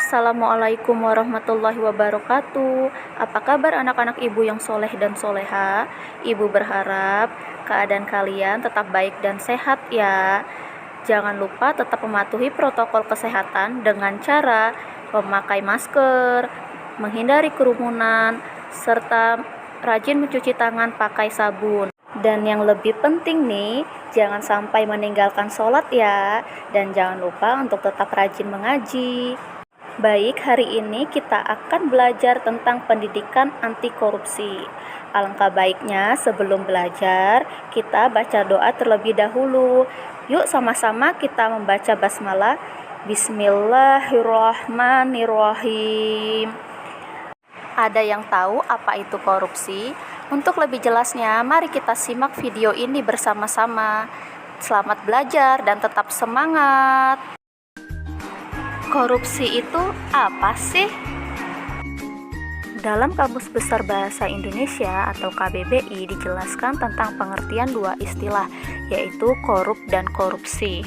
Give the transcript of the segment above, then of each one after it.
Assalamualaikum warahmatullahi wabarakatuh. Apa kabar anak-anak ibu yang soleh dan soleha? Ibu berharap keadaan kalian tetap baik dan sehat ya. Jangan lupa tetap mematuhi protokol kesehatan dengan cara memakai masker, menghindari kerumunan, serta rajin mencuci tangan pakai sabun. Dan yang lebih penting nih, jangan sampai meninggalkan sholat ya. Dan jangan lupa untuk tetap rajin mengaji. Baik, hari ini kita akan belajar tentang pendidikan anti korupsi. Alangkah baiknya sebelum belajar, kita baca doa terlebih dahulu. Yuk sama-sama kita membaca basmalah. Bismillahirrahmanirrahim. Ada yang tahu apa itu korupsi? Untuk lebih jelasnya, mari kita simak video ini bersama-sama. Selamat belajar dan tetap semangat. Korupsi itu apa sih? Dalam Kamus Besar Bahasa Indonesia atau KBBI dijelaskan tentang pengertian dua istilah, yaitu korup dan korupsi.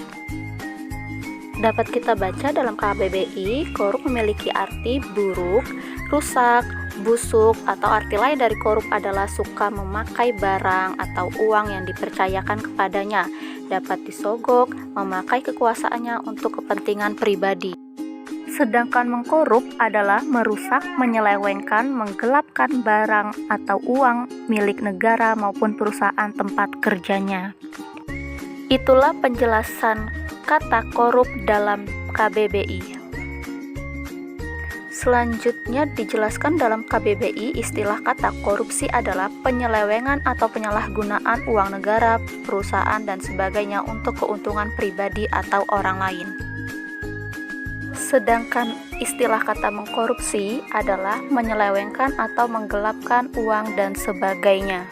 Dapat kita baca dalam KBBI, korup memiliki arti buruk, rusak, busuk, atau arti lain dari korup adalah suka memakai barang atau uang yang dipercayakan kepadanya, dapat disogok, memakai kekuasaannya untuk kepentingan pribadi. Sedangkan mengkorup adalah merusak, menyelewengkan, menggelapkan barang atau uang milik negara maupun perusahaan tempat kerjanya. Itulah penjelasan kata korup dalam KBBI. Selanjutnya dijelaskan dalam KBBI, istilah kata korupsi adalah penyelewengan atau penyalahgunaan uang negara, perusahaan, dan sebagainya untuk keuntungan pribadi atau orang lain. Sedangkan istilah kata mengkorupsi adalah menyelewengkan atau menggelapkan uang dan sebagainya.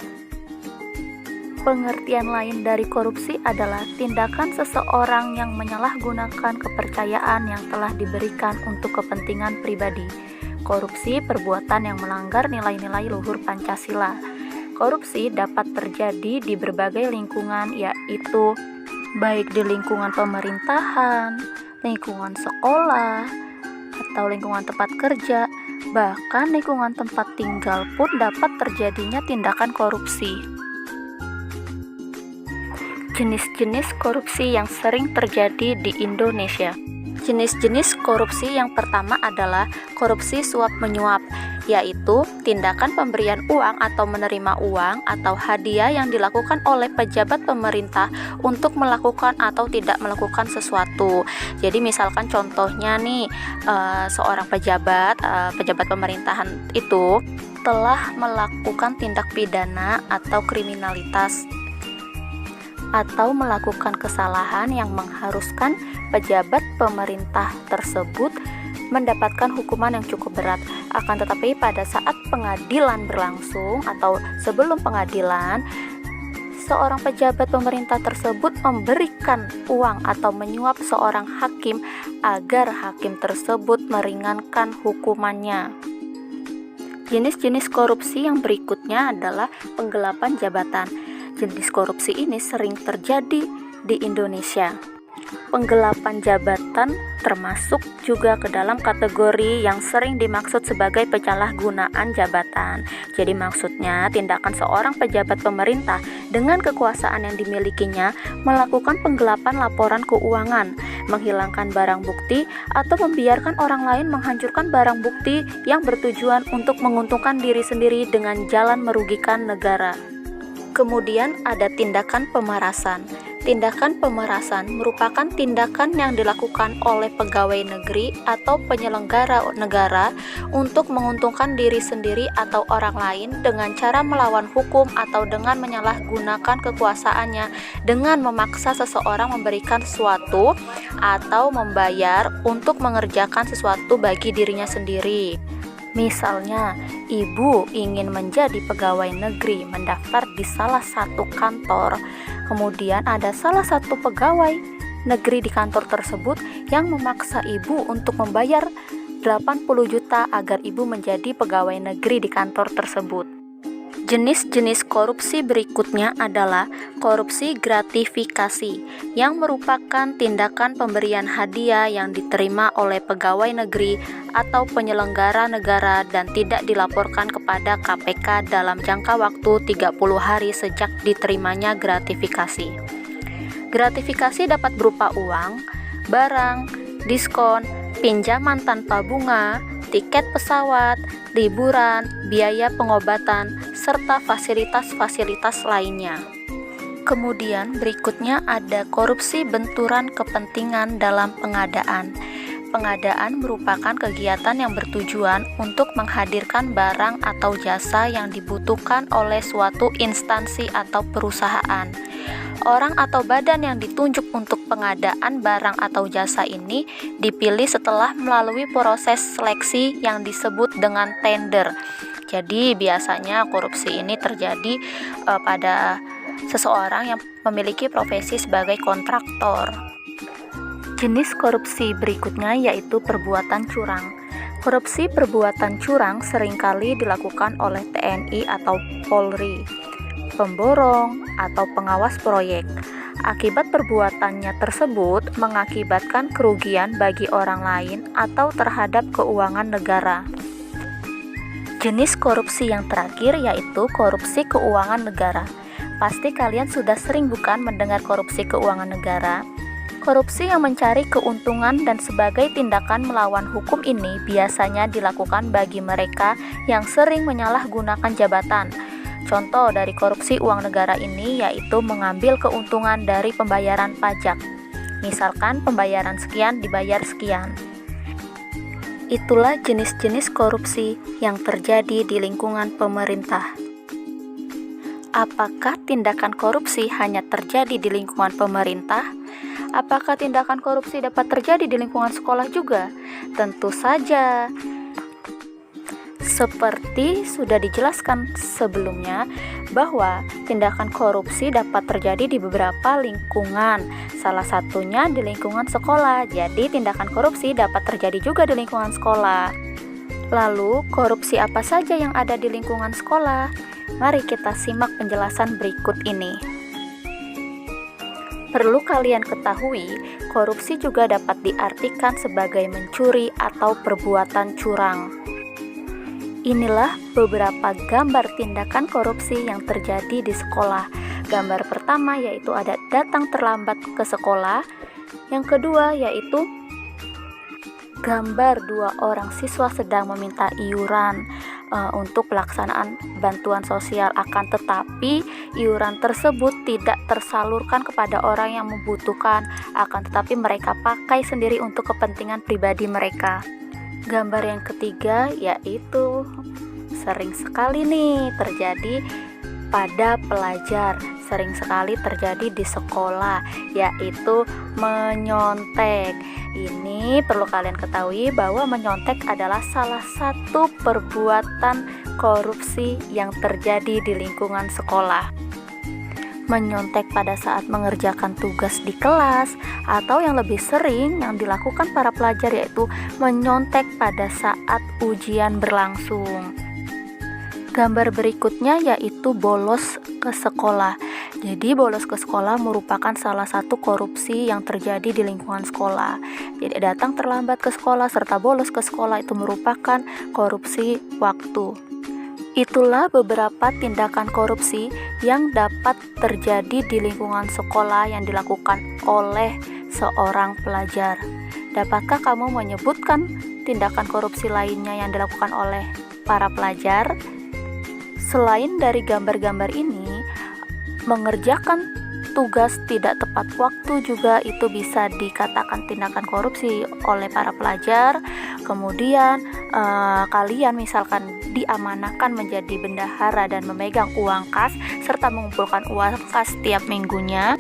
Pengertian lain dari korupsi adalah tindakan seseorang yang menyalahgunakan kepercayaan yang telah diberikan untuk kepentingan pribadi. Korupsi perbuatan yang melanggar nilai-nilai luhur Pancasila. Korupsi dapat terjadi di berbagai lingkungan, yaitu baik di lingkungan pemerintahan, lingkungan sekolah, atau lingkungan tempat kerja, bahkan lingkungan tempat tinggal pun dapat terjadinya tindakan korupsi. Jenis-jenis korupsi yang sering terjadi di Indonesia. Jenis-jenis korupsi yang pertama adalah korupsi suap-menyuap, yaitu tindakan pemberian uang atau menerima uang atau hadiah yang dilakukan oleh pejabat pemerintah untuk melakukan atau tidak melakukan sesuatu. Jadi misalkan contohnya nih, seorang pejabat pemerintahan itu telah melakukan tindak pidana atau kriminalitas atau melakukan kesalahan yang mengharuskan pejabat pemerintah tersebut mendapatkan hukuman yang cukup berat. Akan tetapi pada saat pengadilan berlangsung atau sebelum pengadilan, seorang pejabat pemerintah tersebut memberikan uang atau menyuap seorang hakim agar hakim tersebut meringankan hukumannya. Jenis-jenis korupsi yang berikutnya adalah penggelapan jabatan. Jenis korupsi ini sering terjadi di Indonesia. Penggelapan jabatan termasuk juga ke dalam kategori yang sering dimaksud sebagai penyalahgunaan jabatan. Jadi maksudnya tindakan seorang pejabat pemerintah dengan kekuasaan yang dimilikinya melakukan penggelapan laporan keuangan, menghilangkan barang bukti, atau membiarkan orang lain menghancurkan barang bukti yang bertujuan untuk menguntungkan diri sendiri dengan jalan merugikan negara. Kemudian ada tindakan pemerasan. Tindakan pemerasan merupakan tindakan yang dilakukan oleh pegawai negeri atau penyelenggara negara untuk menguntungkan diri sendiri atau orang lain dengan cara melawan hukum atau dengan menyalahgunakan kekuasaannya dengan memaksa seseorang memberikan sesuatu atau membayar untuk mengerjakan sesuatu bagi dirinya sendiri. Misalnya, ibu ingin menjadi pegawai negeri, mendaftar di salah satu kantor. Kemudian ada salah satu pegawai negeri di kantor tersebut yang memaksa ibu untuk membayar 80 juta agar ibu menjadi pegawai negeri di kantor tersebut. Jenis-jenis korupsi berikutnya adalah korupsi gratifikasi, yang merupakan tindakan pemberian hadiah yang diterima oleh pegawai negeri atau penyelenggara negara dan tidak dilaporkan kepada KPK dalam jangka waktu 30 hari sejak diterimanya gratifikasi. Gratifikasi dapat berupa uang, barang, diskon, pinjaman tanpa bunga, tiket pesawat, liburan, biaya pengobatan, serta fasilitas-fasilitas lainnya. Kemudian berikutnya ada korupsi benturan kepentingan dalam pengadaan. Pengadaan merupakan kegiatan yang bertujuan untuk menghadirkan barang atau jasa yang dibutuhkan oleh suatu instansi atau perusahaan. Orang atau badan yang ditunjuk untuk pengadaan barang atau jasa ini dipilih setelah melalui proses seleksi yang disebut dengan tender. Jadi biasanya korupsi ini terjadi pada seseorang yang memiliki profesi sebagai kontraktor. Jenis korupsi berikutnya yaitu perbuatan curang. Korupsi perbuatan curang seringkali dilakukan oleh TNI atau Polri, pemborong, atau pengawas proyek. Akibat perbuatannya tersebut mengakibatkan kerugian bagi orang lain atau terhadap keuangan negara. Jenis korupsi yang terakhir yaitu korupsi keuangan negara. Pasti kalian sudah sering bukan mendengar korupsi keuangan negara? Korupsi yang mencari keuntungan dan sebagai tindakan melawan hukum ini biasanya dilakukan bagi mereka yang sering menyalahgunakan jabatan. Contoh dari korupsi uang negara ini yaitu mengambil keuntungan dari pembayaran pajak. Misalkan pembayaran sekian dibayar sekian. Itulah jenis-jenis korupsi yang terjadi di lingkungan pemerintah. Apakah tindakan korupsi hanya terjadi di lingkungan pemerintah? Apakah tindakan korupsi dapat terjadi di lingkungan sekolah juga? Tentu saja. Seperti sudah dijelaskan sebelumnya bahwa tindakan korupsi dapat terjadi di beberapa lingkungan, salah satunya di lingkungan sekolah. Jadi tindakan korupsi dapat terjadi juga di lingkungan sekolah. Lalu korupsi apa saja yang ada di lingkungan sekolah? Mari kita simak penjelasan berikut ini. Perlu kalian ketahui, korupsi juga dapat diartikan sebagai mencuri atau perbuatan curang. Inilah beberapa gambar tindakan korupsi yang terjadi di sekolah. Gambar pertama yaitu ada datang terlambat ke sekolah. Yang kedua yaitu gambar dua orang siswa sedang meminta iuran untuk pelaksanaan bantuan sosial, akan tetapi iuran tersebut tidak tersalurkan kepada orang yang membutuhkan, akan tetapi mereka pakai sendiri untuk kepentingan pribadi mereka. Gambar yang ketiga yaitu sering sekali nih terjadi pada pelajar, sering sekali terjadi di sekolah, yaitu menyontek. Ini perlu kalian ketahui bahwa menyontek adalah salah satu perbuatan korupsi yang terjadi di lingkungan sekolah. Menyontek pada saat mengerjakan tugas di kelas, atau yang lebih sering yang dilakukan para pelajar yaitu menyontek pada saat ujian berlangsung. Gambar berikutnya yaitu bolos ke sekolah. Jadi bolos ke sekolah merupakan salah satu korupsi yang terjadi di lingkungan sekolah. Jadi datang terlambat ke sekolah serta bolos ke sekolah itu merupakan korupsi waktu. Itulah beberapa tindakan korupsi yang dapat terjadi di lingkungan sekolah yang dilakukan oleh seorang pelajar. Dapatkah kamu menyebutkan tindakan korupsi lainnya yang dilakukan oleh para pelajar? Selain dari gambar-gambar ini, mengerjakan tugas tidak tepat waktu juga itu bisa dikatakan tindakan korupsi oleh para pelajar. Kemudian kalian misalkan diamanahkan menjadi bendahara dan memegang uang kas serta mengumpulkan uang kas setiap minggunya,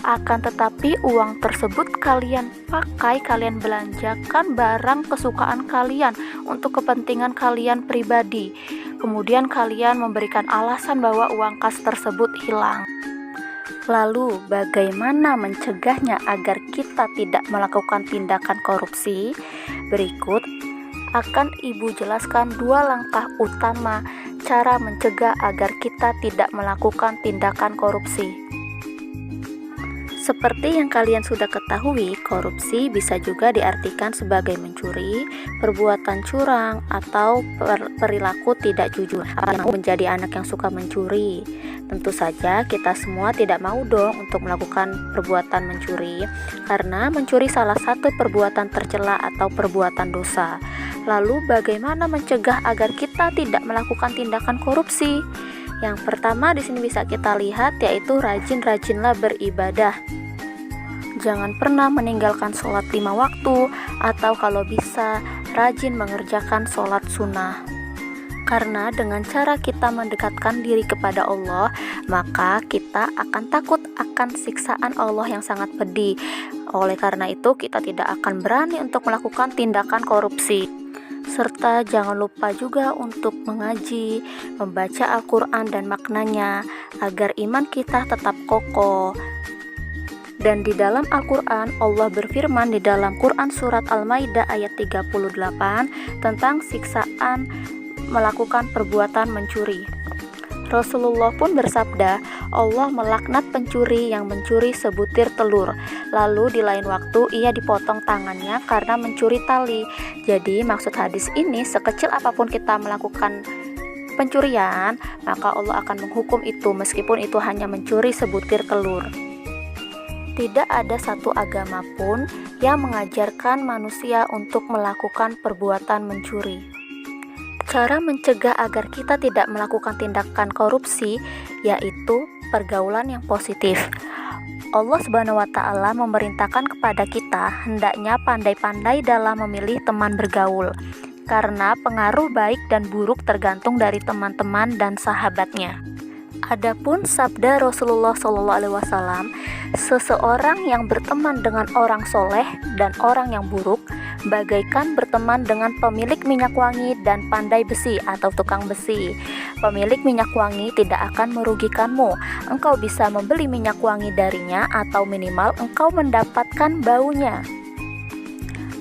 akan tetapi uang tersebut kalian pakai, kalian belanjakan barang kesukaan kalian untuk kepentingan kalian pribadi. Kemudian kalian memberikan alasan bahwa uang kas tersebut hilang. Lalu bagaimana mencegahnya agar kita tidak melakukan tindakan korupsi? Berikut akan Ibu jelaskan 2 langkah utama cara mencegah agar kita tidak melakukan tindakan korupsi. Seperti yang kalian sudah ketahui, korupsi bisa juga diartikan sebagai mencuri, perbuatan curang, atau perilaku tidak jujur. Yang menjadi anak yang suka mencuri, tentu saja kita semua tidak mau dong untuk melakukan perbuatan mencuri, karena mencuri salah satu perbuatan tercela atau perbuatan dosa. Lalu bagaimana mencegah agar kita tidak melakukan tindakan korupsi? Yang pertama di sini bisa kita lihat yaitu rajin-rajinlah beribadah. Jangan pernah meninggalkan sholat 5 waktu, atau kalau bisa rajin mengerjakan sholat sunnah. Karena dengan cara kita mendekatkan diri kepada Allah, maka kita akan takut akan siksaan Allah yang sangat pedih. Oleh karena itu kita tidak akan berani untuk melakukan tindakan korupsi. Serta jangan lupa juga untuk mengaji, membaca Al-Quran dan maknanya, agar iman kita tetap kokoh. Dan di dalam Al-Quran, Allah berfirman di dalam Quran Surat Al-Maidah ayat 38 tentang siksaan melakukan perbuatan mencuri. Rasulullah pun bersabda, Allah melaknat pencuri yang mencuri sebutir telur. Lalu di lain waktu ia dipotong tangannya karena mencuri tali. Jadi maksud hadis ini, sekecil apapun kita melakukan pencurian, maka Allah akan menghukum itu meskipun itu hanya mencuri sebutir telur. Tidak ada satu agama pun yang mengajarkan manusia untuk melakukan perbuatan mencuri. Cara mencegah agar kita tidak melakukan tindakan korupsi yaitu pergaulan yang positif. Allah Subhanahu wa Ta'ala memerintahkan kepada kita hendaknya pandai-pandai dalam memilih teman bergaul, karena pengaruh baik dan buruk tergantung dari teman-teman dan sahabatnya. Adapun sabda Rasulullah SAW, seseorang yang berteman dengan orang soleh dan orang yang buruk bagaikan berteman dengan pemilik minyak wangi dan pandai besi atau tukang besi. Pemilik minyak wangi tidak akan merugikanmu. Engkau bisa membeli minyak wangi darinya atau minimal engkau mendapatkan baunya.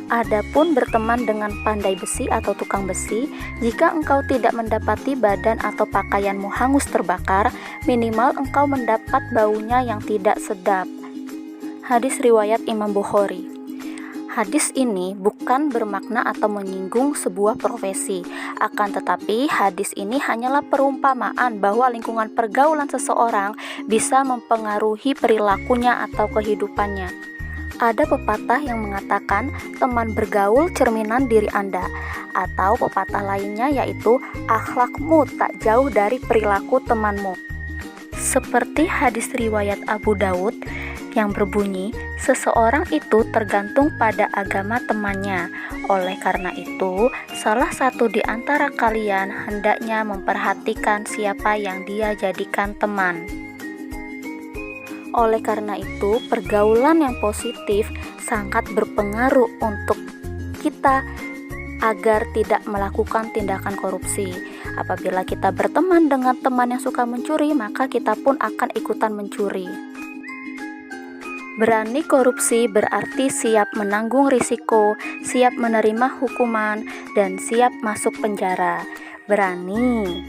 Adapun berteman dengan pandai besi atau tukang besi, jika engkau tidak mendapati badan atau pakaianmu hangus terbakar, minimal engkau mendapat baunya yang tidak sedap. Hadis riwayat Imam Bukhari. Hadis ini bukan bermakna atau menyinggung sebuah profesi, akan tetapi hadis ini hanyalah perumpamaan bahwa lingkungan pergaulan seseorang bisa mempengaruhi perilakunya atau kehidupannya. Ada pepatah yang mengatakan teman bergaul cerminan diri Anda, atau pepatah lainnya yaitu akhlakmu tak jauh dari perilaku temanmu. Seperti hadis riwayat Abu Daud yang berbunyi, seseorang itu tergantung pada agama temannya. Oleh karena itu, salah satu di antara kalian hendaknya memperhatikan siapa yang dia jadikan teman. Oleh karena itu, pergaulan yang positif sangat berpengaruh untuk kita agar tidak melakukan tindakan korupsi. Apabila kita berteman dengan teman yang suka mencuri, maka kita pun akan ikutan mencuri. Berani korupsi berarti siap menanggung risiko, siap menerima hukuman, dan siap masuk penjara. Berani.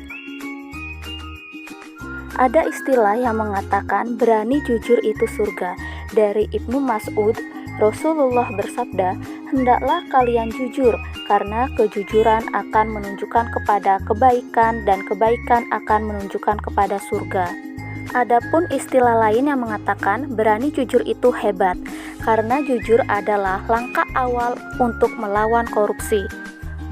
Ada istilah yang mengatakan berani jujur itu surga. Dari Ibnu Mas'ud, Rasulullah bersabda, hendaklah kalian jujur, karena kejujuran akan menunjukkan kepada kebaikan dan kebaikan akan menunjukkan kepada surga. Adapun istilah lain yang mengatakan berani jujur itu hebat, karena jujur adalah langkah awal untuk melawan korupsi.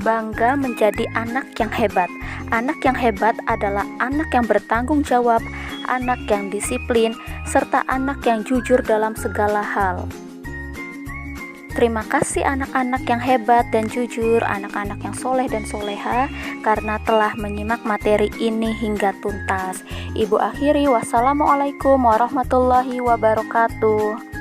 Bangga menjadi anak yang hebat. Anak yang hebat adalah anak yang bertanggung jawab, anak yang disiplin, serta anak yang jujur dalam segala hal. Terima kasih anak-anak yang hebat dan jujur, anak-anak yang soleh dan soleha, karena telah menyimak materi ini hingga tuntas. Ibu akhiri, wassalamualaikum warahmatullahi wabarakatuh.